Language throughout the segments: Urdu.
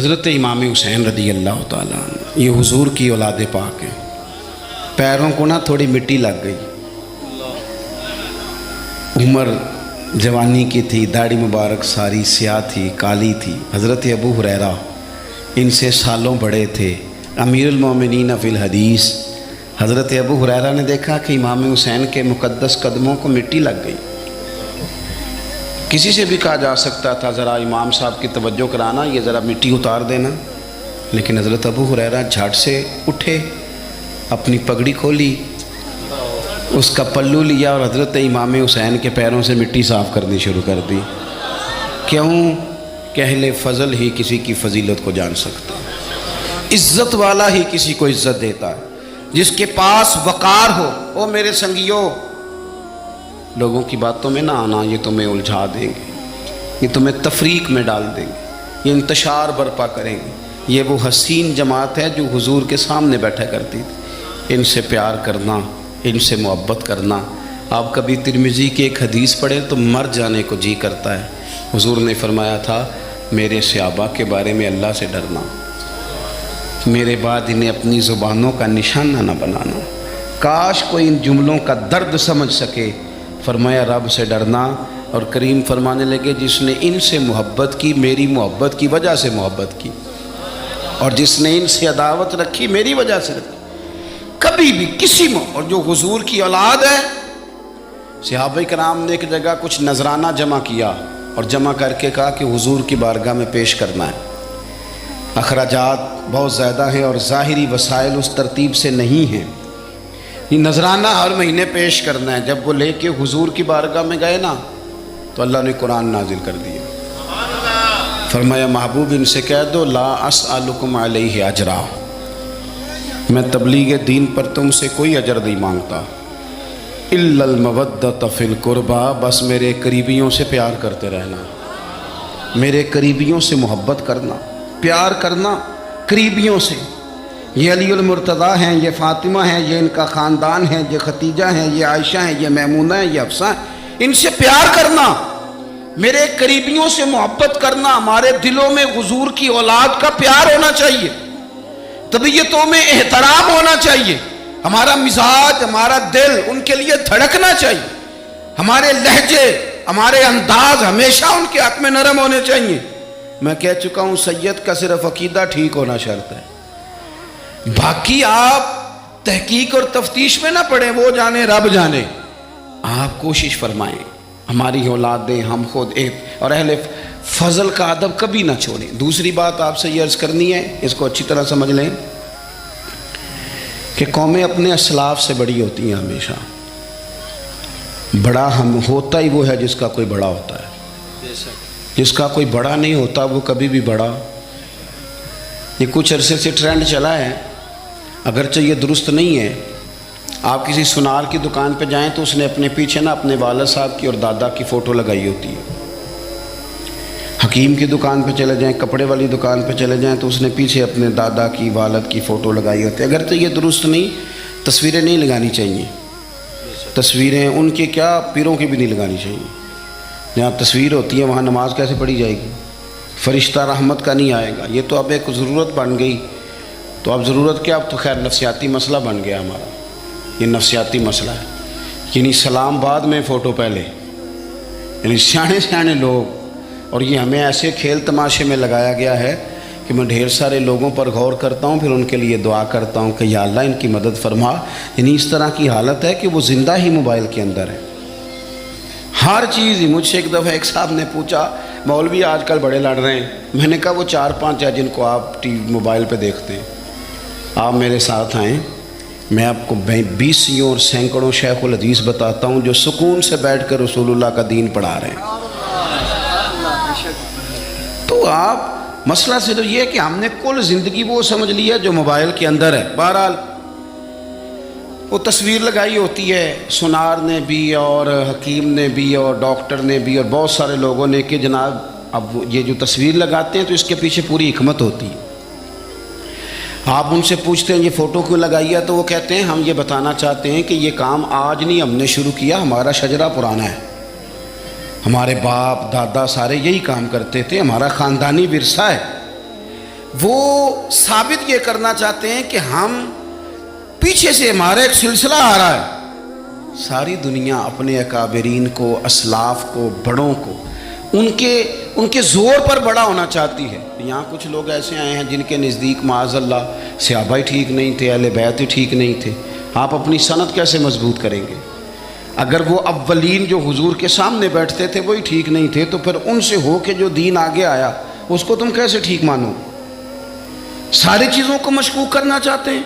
حضرت امام حسین رضی اللہ تعالیٰ عنہ یہ حضور کی اولاد پاک ہیں. پیروں کو تھوڑی مٹی لگ گئی. عمر جوانی کی تھی، داڑھی مبارک ساری سیاہ تھی، کالی تھی. حضرت ابو ہریرہ ان سے سالوں بڑے تھے، امیر المومنین فی الحدیث. حضرت ابو ہریرہ نے دیکھا کہ امام حسین کے مقدس قدموں کو مٹی لگ گئی. کسی سے بھی کہا جا سکتا تھا ذرا امام صاحب کی توجہ کرانا، یہ ذرا مٹی اتار دینا، لیکن حضرت ابو ہریرہ جھٹ سے اٹھے، اپنی پگڑی کھولی، اس کا پلو لیا اور حضرت امام حسین کے پیروں سے مٹی صاف کرنی شروع کر دی. کیوں کہ اہل فضل ہی کسی کی فضیلت کو جان سکتا ہے، عزت والا ہی کسی کو عزت دیتا ہے. جس کے پاس وقار ہو. او میرے سنگیو، لوگوں کی باتوں میں نہ آنا، یہ تمہیں الجھا دیں گے، یہ تمہیں تفریق میں ڈال دیں گے، یہ انتشار برپا کریں گے. یہ وہ حسین جماعت ہے جو حضور کے سامنے بیٹھا کرتی تھی. ان سے پیار کرنا، ان سے محبت کرنا. آپ کبھی ترمذی کی ایک حدیث پڑھیں تو مر جانے کو جی کرتا ہے. حضور نے فرمایا تھا میرے صحابہ کے بارے میں اللہ سے ڈرنا، میرے بعد انہیں اپنی زبانوں کا نشانہ نہ بنانا. کاش کوئی ان جملوں کا درد سمجھ سکے. فرمایا رب سے ڈرنا، اور کریم فرمانے لگے جس نے ان سے محبت کی میری محبت کی وجہ سے محبت کی، اور جس نے ان سے عداوت رکھی میری وجہ سے رکھی. کبھی بھی کسی اور جو حضور کی اولاد ہے. صحابہ کرام نے ایک جگہ کچھ نذرانہ جمع کیا اور جمع کر کے کہا کہ حضور کی بارگاہ میں پیش کرنا ہے. اخراجات بہت زیادہ ہیں اور ظاہری وسائل اس ترتیب سے نہیں ہیں. یہ نذرانہ ہر مہینے پیش کرنا ہے. جب وہ لے کے حضور کی بارگاہ میں گئے نا تو اللہ نے قرآن نازل کر دیا. فرمایا محبوب ان سے کہہ دو لا اسألکم علیہ اجرا، میں تبلیغ دین پر تم سے کوئی اجر نہیں مانگتا. الا المودۃ فی القربى، بس میرے قریبیوں سے پیار کرتے رہنا، میرے قریبیوں سے محبت کرنا، پیار کرنا قریبیوں سے. یہ علی المرتضیٰ ہیں، یہ فاطمہ ہیں، یہ ان کا خاندان ہے، یہ ختیجہ ہیں، یہ عائشہ ہیں، یہ میمونہ ہیں، یہ حفصہ ہیں. ان سے پیار کرنا، میرے قریبیوں سے محبت کرنا. ہمارے دلوں میں حضور کی اولاد کا پیار ہونا چاہیے، طبیعتوں میں احترام ہونا چاہیے. ہمارا مزاج، ہمارا دل ان کے لیے دھڑکنا چاہیے. ہمارے لہجے، ہمارے انداز ہمیشہ ان کے حق میں نرم ہونے چاہیے. میں کہہ چکا ہوں سید کا صرف عقیدہ ٹھیک ہونا شرط ہے، باقی آپ تحقیق اور تفتیش میں نہ پڑیں، وہ جانے رب جانے. آپ کوشش فرمائیں ہماری اولادیں، ہم خود اور اہل فضل کا ادب کبھی نہ چھوڑیں. دوسری بات آپ سے یہ عرض کرنی ہے، اس کو اچھی طرح سمجھ لیں کہ قومیں اپنے اسلاف سے بڑی ہوتی ہیں. ہمیشہ بڑا ہم ہوتا ہی وہ ہے جس کا کوئی بڑا ہوتا ہے. جس کا کوئی بڑا نہیں ہوتا وہ کبھی بھی بڑا. یہ کچھ عرصے سے ٹرینڈ چلا ہے، اگرچہ یہ درست نہیں ہے. آپ کسی سنار کی دکان پہ جائیں تو اس نے اپنے پیچھے اپنے والد صاحب کی اور دادا کی فوٹو لگائی ہوتی ہے. حکیم کی دکان پہ چلے جائیں، کپڑے والی دکان پہ چلے جائیں تو اس نے پیچھے اپنے دادا کی، والد کی فوٹو لگائی ہوتی ہے. اگرچہ یہ درست نہیں، تصویریں نہیں لگانی چاہیے. تصویریں ان کے کیا، پیروں کی بھی نہیں لگانی چاہیے. جہاں تصویر ہوتی ہے وہاں نماز کیسے پڑھی جائے گی؟ فرشتہ رحمت کا نہیں آئے گا. یہ تو اب ایک ضرورت بن گئی. تو اب ضرورت کیا، اب تو خیر نفسیاتی مسئلہ بن گیا ہمارا. یہ نفسیاتی مسئلہ ہے. یعنی سلام بعد میں فوٹو پہلے. یعنی سیانے لوگ، اور یہ ہمیں ایسے کھیل تماشے میں لگایا گیا ہے کہ میں ڈھیر سارے لوگوں پر غور کرتا ہوں، پھر ان کے لیے دعا کرتا ہوں کہ یا اللہ ان کی مدد فرما. یعنی اس طرح کی حالت ہے کہ وہ زندہ ہی موبائل کے اندر ہے. ہر چیز ہی. مجھ سے ایک دفعہ ایک صاحب نے پوچھا مولوی آج کل بڑے لڑ رہے ہیں. میں نے کہا وہ 4-5 ہے جن کو آپ موبائل پہ دیکھتے ہیں. آپ میرے ساتھ آئیں، میں آپ کو 20 اور سینکڑوں شیخ الحدیث بتاتا ہوں جو سکون سے بیٹھ کر رسول اللہ کا دین پڑھا رہے ہیں. تو آپ مسئلہ صرف یہ ہے کہ ہم نے کل زندگی وہ سمجھ لی ہے جو موبائل کے اندر ہے. بہرحال وہ تصویر لگائی ہوتی ہے سنار نے بھی اور حکیم نے بھی اور ڈاکٹر نے بھی اور بہت سارے لوگوں نے کہ جناب اب یہ جو تصویر لگاتے ہیں تو اس کے پیچھے پوری حکمت ہوتی ہے. آپ ان سے پوچھتے ہیں یہ فوٹو کیوں لگائی ہے تو وہ کہتے ہیں ہم یہ بتانا چاہتے ہیں کہ یہ کام آج نہیں ہم نے شروع کیا، ہمارا شجرہ پرانا ہے. ہمارے باپ دادا سارے یہی کام کرتے تھے، ہمارا خاندانی ورثہ ہے. وہ ثابت یہ کرنا چاہتے ہیں کہ ہم پیچھے سے ہمارا ایک سلسلہ آ رہا ہے. ساری دنیا اپنے اکابرین کو، اسلاف کو، بڑوں کو ان کے زور پر بڑا ہونا چاہتی ہے. یہاں کچھ لوگ ایسے آئے ہیں جن کے نزدیک معاذ اللہ صحابہ ہی ٹھیک نہیں تھے، اہل بیت ہی ٹھیک نہیں تھے. آپ اپنی سند کیسے مضبوط کریں گے؟ اگر وہ اولین جو حضور کے سامنے بیٹھتے تھے وہی ٹھیک نہیں تھے تو پھر ان سے ہو کے جو دین آگے آیا اس کو تم کیسے ٹھیک مانو؟ ساری چیزوں کو مشکوک کرنا چاہتے ہیں.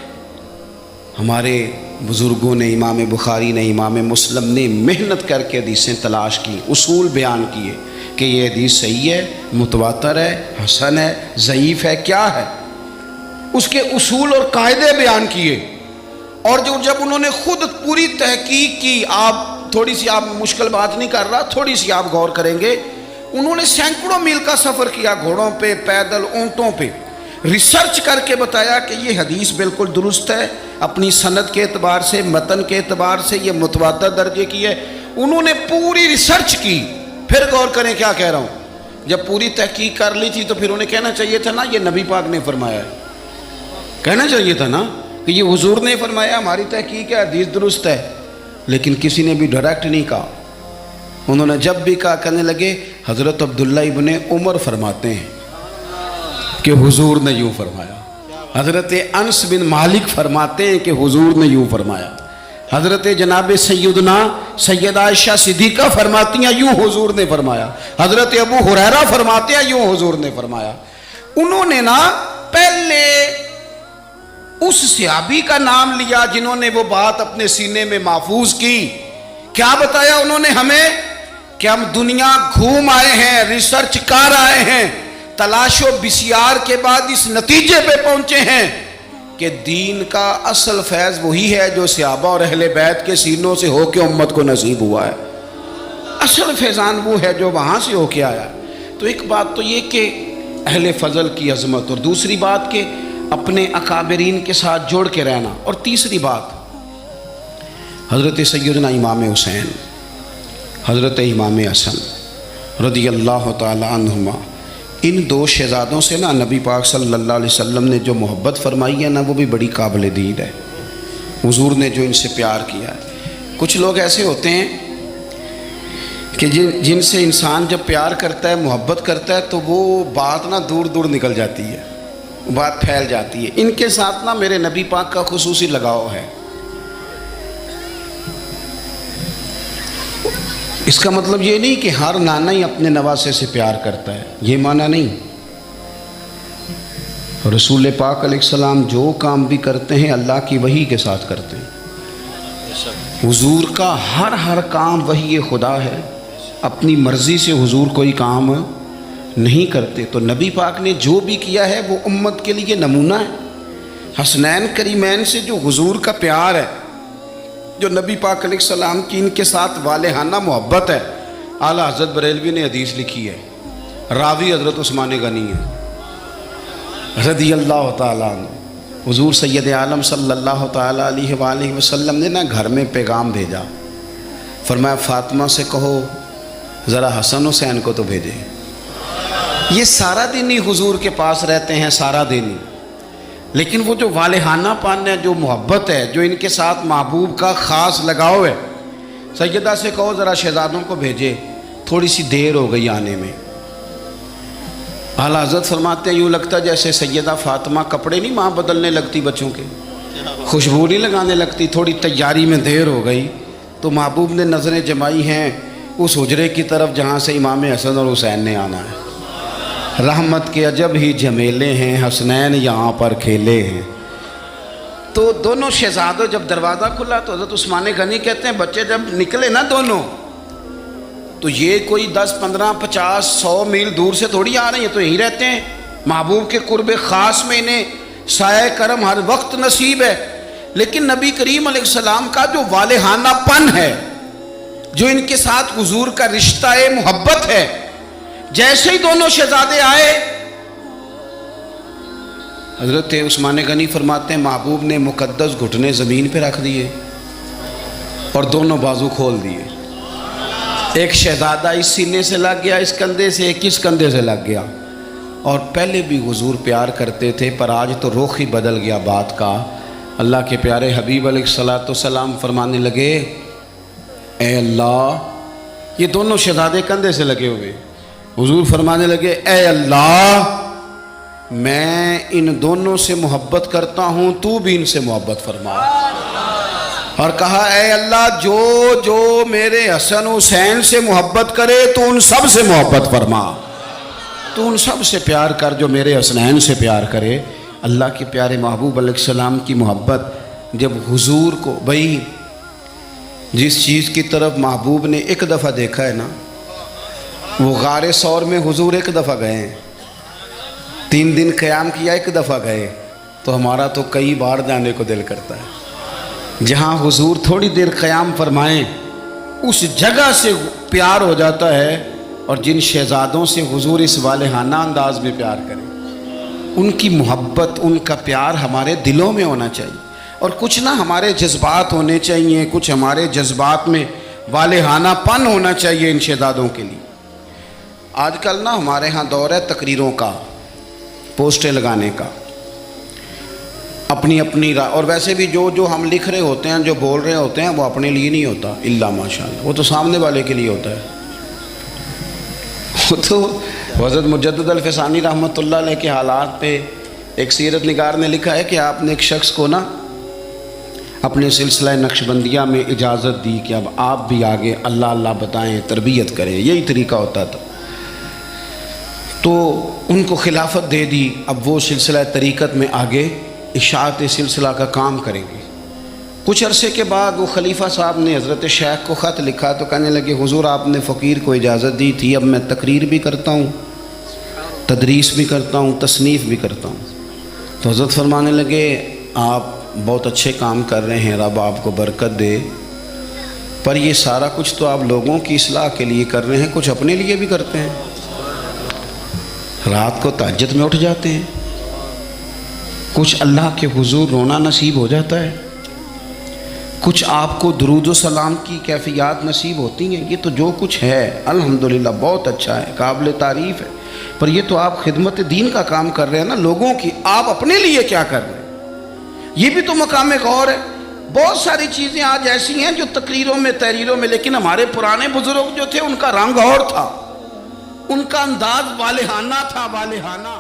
ہمارے بزرگوں نے، امام بخاری نے، امام مسلم نے محنت کر کے حدیثیں تلاش کی، اصول بیان کیے کہ یہ حدیث صحیح ہے، متواتر ہے، حسن ہے، ضعیف ہے، کیا ہے، اس کے اصول اور قاعدے بیان کیے. اور جب انہوں نے خود پوری تحقیق کی، تھوڑی سی آپ مشکل بات نہیں کر رہا، تھوڑی سی آپ غور کریں گے، انہوں نے سینکڑوں میل کا سفر کیا، گھوڑوں پہ، پیدل، اونٹوں پہ، ریسرچ کر کے بتایا کہ یہ حدیث بالکل درست ہے، اپنی سند کے اعتبار سے، متن کے اعتبار سے یہ متواتر درجے کی ہے. انہوں نے پوری ریسرچ کی. پھر غور کریں کیا کہہ رہا ہوں، جب پوری تحقیق کر لی تھی تو پھر انہیں کہنا چاہیے تھا نا یہ نبی پاک نے فرمایا ہے، کہنا چاہیے تھا نا کہ یہ حضور نے فرمایا، ہماری تحقیق ہے، حدیث درست ہے. لیکن کسی نے بھی ڈائریکٹ نہیں کہا. انہوں نے جب بھی کہا کہنے لگے حضرت عبداللہ ابن عمر فرماتے ہیں کہ حضور نے یوں فرمایا، حضرت انس بن مالک فرماتے ہیں کہ حضور نے یوں فرمایا، حضرت جناب سیدہ عائشہ صدیقہ فرماتی ہیں یوں حضور نے فرمایا، حضرت ابو ہریرہ فرماتے ہیں یوں حضور نے فرمایا. انہوں نے نا پہلے اس صحابی کا نام لیا جنہوں نے وہ بات اپنے سینے میں محفوظ کی. کیا بتایا انہوں نے ہمیں کہ ہم دنیا گھوم آئے ہیں، ریسرچ کر آئے ہیں، تلاش و بسیار کے بعد اس نتیجے پہ پہنچے ہیں کہ دین کا اصل فیض وہی ہے جو صحابہ اور اہل بیت کے سینوں سے ہو کے امت کو نصیب ہوا ہے. اصل فیضان وہ ہے جو وہاں سے ہو کے آیا. تو ایک بات تو یہ کہ اہل فضل کی عظمت، اور دوسری بات کہ اپنے اکابرین کے ساتھ جوڑ کے رہنا، اور تیسری بات حضرت سیدنا امام حسین، حضرت امام حسن رضی اللہ تعالی عنہما، ان دو شہزادوں سے نا نبی پاک صلی اللہ علیہ وسلم نے جو محبت فرمائی ہے نا وہ بھی بڑی قابل دید ہے. حضور نے جو ان سے پیار کیا ہے. کچھ لوگ ایسے ہوتے ہیں کہ جن سے انسان جب پیار کرتا ہے، محبت کرتا ہے تو وہ بات نا دور دور نکل جاتی ہے، بات پھیل جاتی ہے. ان کے ساتھ نا میرے نبی پاک کا خصوصی لگاؤ ہے. اس کا مطلب یہ نہیں کہ ہر نانا ہی اپنے نواسے سے پیار کرتا ہے، یہ معنی نہیں. رسول پاک علیہ السلام جو کام بھی کرتے ہیں اللہ کی وحی کے ساتھ کرتے ہیں. حضور کا ہر کام وحی خدا ہے، اپنی مرضی سے حضور کوئی کام نہیں کرتے. تو نبی پاک نے جو بھی کیا ہے وہ امت کے لیے نمونہ ہے. حسنین کریمین سے جو حضور کا پیار ہے، جو نبی پاک علیہ السلام کی ان کے ساتھ والہانہ محبت ہے. اعلیٰ حضرت بریلوی نے حدیث لکھی ہے، راوی حضرت عثمان غنی ہے رضی اللہ تعالیٰ عنہ. حضور سید عالم صلی اللہ تعالیٰ علیہ وآلہ وسلم نے نا گھر میں پیغام بھیجا، فرمایا فاطمہ سے کہو ذرا حسن حسین کو تو بھیجے. یہ سارا دن ہی حضور کے پاس رہتے ہیں، سارا دن ہی، لیکن وہ جو والہانہ پان ہے، جو محبت ہے، جو ان کے ساتھ محبوب کا خاص لگاؤ ہے. سیدہ سے کہو ذرا شہزادوں کو بھیجے، تھوڑی سی دیر ہو گئی آنے میں. اعلیٰ حضرت فرماتے ہیں یوں لگتا جیسے سیدہ فاطمہ کپڑے نہیں ماں بدلنے لگتی بچوں کے، خوشبو نہیں لگانے لگتی، تھوڑی تیاری میں دیر ہو گئی تو محبوب نے نظریں جمائی ہیں اس حجرے کی طرف جہاں سے امام حسن اور حسین نے آنا ہے. رحمت کے عجب ہی جھمیلے ہیں، حسنین یہاں پر کھیلے ہیں. تو دونوں شہزادوں جب دروازہ کھلا تو حضرت عثمان غنی کہتے ہیں بچے جب نکلے نا دونوں تو یہ کوئی 10 15 50 100 میل دور سے تھوڑی آ رہے ہیں، تو یہیں رہتے ہیں. محبوب کے قرب خاص میں انہیں سایہ کرم ہر وقت نصیب ہے. لیکن نبی کریم علیہ السلام کا جو والہانہ پن ہے، جو ان کے ساتھ حضور کا رشتہ محبت ہے، جیسے ہی دونوں شہزادے آئے حضرت عثمان غنی فرماتے ہیں محبوب نے مقدس گھٹنے زمین پہ رکھ دیے اور دونوں بازو کھول دیے. ایک شہزادہ اس سینے سے لگ گیا اس کندھے سے، ایک اس کندھے سے لگ گیا. اور پہلے بھی حضور پیار کرتے تھے، پر آج تو رخ ہی بدل گیا بات کا۔ اللہ کے پیارے حبیب علیہ الصلوۃ والسلام فرمانے لگے، اے اللہ، یہ دونوں شہزادے کندھے سے لگے ہوئے، حضور فرمانے لگے، اے اللہ، میں ان دونوں سے محبت کرتا ہوں، تو بھی ان سے محبت فرما۔ اور کہا، اے اللہ، جو جو میرے حسن حسین سے محبت کرے تو ان سب سے محبت فرما، تو ان سب سے پیار کر جو میرے حسنین سے پیار کرے۔ اللہ کے پیارے محبوب علیہ السلام کی محبت جب حضور کو، بھائی جس چیز کی طرف محبوب نے ایک دفعہ دیکھا ہے نا، وہ غار ثور میں حضور ایک دفعہ گئے ہیں، 3 دن قیام کیا، ایک دفعہ گئے، تو ہمارا تو کئی بار جانے کو دل کرتا ہے۔ جہاں حضور تھوڑی دیر قیام فرمائیں اس جگہ سے پیار ہو جاتا ہے، اور جن شہزادوں سے حضور اس والہانہ انداز میں پیار کریں، ان کی محبت، ان کا پیار ہمارے دلوں میں ہونا چاہیے، اور کچھ نہ ہمارے جذبات ہونے چاہیے، کچھ ہمارے جذبات میں والہانہ پن ہونا چاہیے ان شہزادوں کے لیے۔ آج کل نا ہمارے ہاں دور ہے تقریروں کا، پوسٹیں لگانے کا، اپنی اپنی اور ویسے بھی جو ہم لکھ رہے ہوتے ہیں، جو بول رہے ہوتے ہیں، وہ اپنے لیے نہیں ہوتا، الا ماشاءاللہ، وہ تو سامنے والے کے لیے ہوتا ہے۔ وہ تو حضرت مجدد الفسانی رحمۃ اللہ علیہ کے حالات پہ ایک سیرت نگار نے لکھا ہے کہ آپ نے ایک شخص کو نا اپنے سلسلہ نقشبندیہ میں اجازت دی کہ اب آپ بھی آگے اللہ اللہ بتائیں، تربیت کریں، یہی طریقہ ہوتا تھا، تو ان کو خلافت دے دی، اب وہ سلسلہ طریقت میں آگے اشاعت سلسلہ کا کام کریں گے۔ کچھ عرصے کے بعد وہ خلیفہ صاحب نے حضرت شیخ کو خط لکھا تو کہنے لگے، حضور آپ نے فقیر کو اجازت دی تھی، اب میں تقریر بھی کرتا ہوں، تدریس بھی کرتا ہوں، تصنیف بھی کرتا ہوں۔ تو حضرت فرمانے لگے، آپ بہت اچھے کام کر رہے ہیں، رب آپ کو برکت دے، پر یہ سارا کچھ تو آپ لوگوں کی اصلاح کے لیے کر رہے ہیں، کچھ اپنے لیے بھی کرتے ہیں، رات کو تہجد میں اٹھ جاتے ہیں، کچھ اللہ کے حضور رونا نصیب ہو جاتا ہے، کچھ آپ کو درود و سلام کی کیفیات نصیب ہوتی ہیں، یہ تو جو کچھ ہے الحمدللہ بہت اچھا ہے، قابل تعریف ہے، پر یہ تو آپ خدمت دین کا کام کر رہے ہیں نا، لوگوں کی، آپ اپنے لیے کیا کر رہے ہیں، یہ بھی تو مقام غور ہے۔ بہت ساری چیزیں آج ایسی ہیں جو تقریروں میں، تحریروں میں، لیکن ہمارے پرانے بزرگ جو تھے ان کا رنگ اور تھا، ان کا انداز والہانہ تھا، والہانہ۔